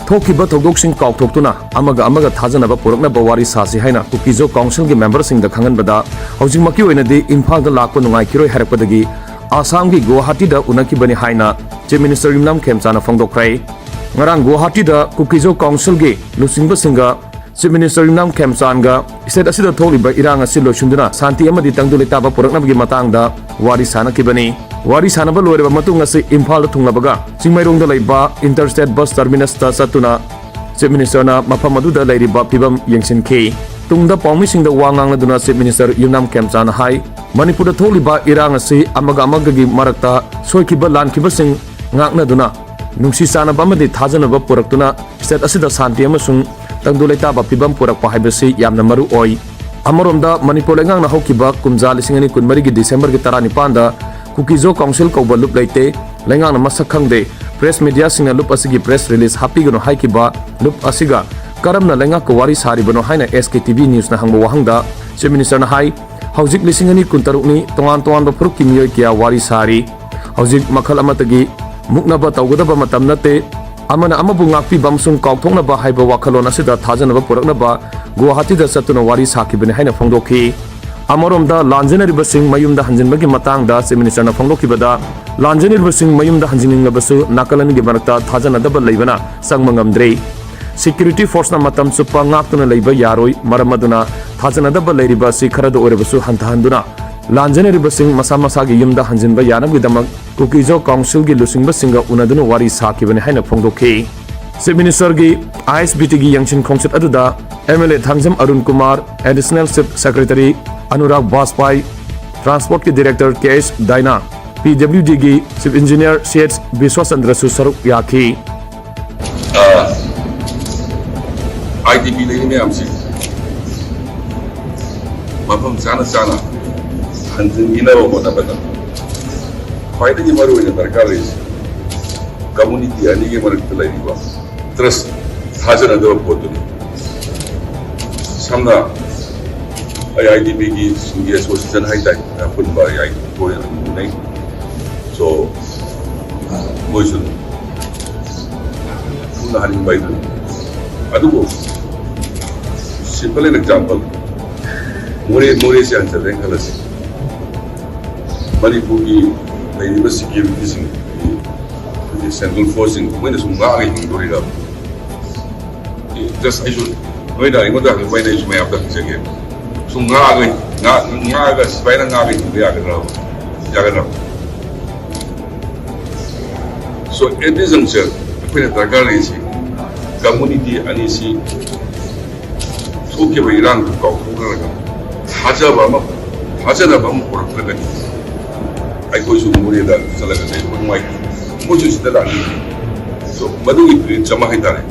थोकिबा थौदोकसिंग काउथोक्तुना अमगा थाजनबा पुरकनबा वारी सासी हाइना कुकीजो काउंसिल की मेंबरसिंग द खंगनबदा हुजिकमक्की ओइनादि इम्फाल द लाकपा नुंगाइखिरोइ हाइरकपदगी आसाम की गुवाहाटी द उनाखिबनी हाइना चीफ मिनिस्टर युमनाम खेमचाना फोंदोक्खरै ngarang Guwahati da Kukizo Council ge lusingba singa Chief Minister Yunam Khemchand ga state asida tholiba irang asi loisunduna santi amadi tangdulita ba puraknabagi matangda wari sanakibani wari sanaba loireba matung asi Imphal da thunglabaga Chingmairong da laiba interstate bus terminus ta satuna Chief Minister na mafam adu da lairiba pibam yengsinki tungda paumi singda wangang laduna Chief Minister Yunam Khemchand hai Manipur da tholiba irang asi amaga gi marakta soikiba lankiba sing ngakna duna nungsi sanaba amadi thajanaba puraktuna state asida santi amasung tangdulaita ba pibam purakpa haibasi yamna maru oi amoromda Manipur lengang na hokiba kumja lisingani kunmari gi December gi 19 da Kukizo Council ko balup laite lengang na masak khangde press media singna lup asigi press release happy gano haikiba lup asiga karamna lenga ko wari sari bano haina SKTV news na hangba wahangda Chief Minister na hai hojik lisingani kuntaruk ni tongan ba puruk kimiyoi kia wari sari hojik makhal amatagi muknaba tawgadaba matam nate amana amabu ngakpi bamsung kaukthongnaba haiba wakhalon asida thajanaba puraknaba Guwahati da satuna wari sakibani haina phongdokhi amoromda lanjanariba sing mayumda hanjinbagi matangda Chief Minister na phongdokhibada lanjanariba sing mayumda hanjininglabasu nakalangi marakta thajanadaba leibana sangmangamdre security force na matam chupa ngaktuna leiba yaroi maramaduna thajanadaba leiriba si kharada orebasu hantahanduna lanjanariba sing masa gi yumda hanjinba yanamgidamak Kukizo Council gi lusingba singa unaduna wari sakibani haina phongdokhi Chief Minister gi ISBT gi yangshin khongsit aduda MLA Thangjam Arun Kumar Additional Chief Secretary Anurag Baspai Transport ki Director KS Daina PWD gi Chief Engineer CH Biswasandra su saruk yakhi IDP lagi ni amsi mapam sana hanjin ina wa bata फायदे की मारू है सरकार है community आने के मारू तो लाइनी बात ट्रस्ट हाजर है तो बहुत नहीं सामना IIDP की सुनिए सोचन हाई टाइम अपन बार IIDP को नहीं so मोशन पुनः हालिंग बाई तो अदु को simple an example मोरे से आंसर दें कल से Manipur की Manipur security sing the central forcing when the sunga ay hinduri ra just I should noi da ingo da ko nei sumay apda sige sunga ay nga ga spay na nga ay hinduri ya ga so it is answer pwede tagal is community ani si soke ba iran ko ko ra haja ba ma por ka ay ko su muri da salaga sai ko mai mo ju sita da so madu ki chama hai tare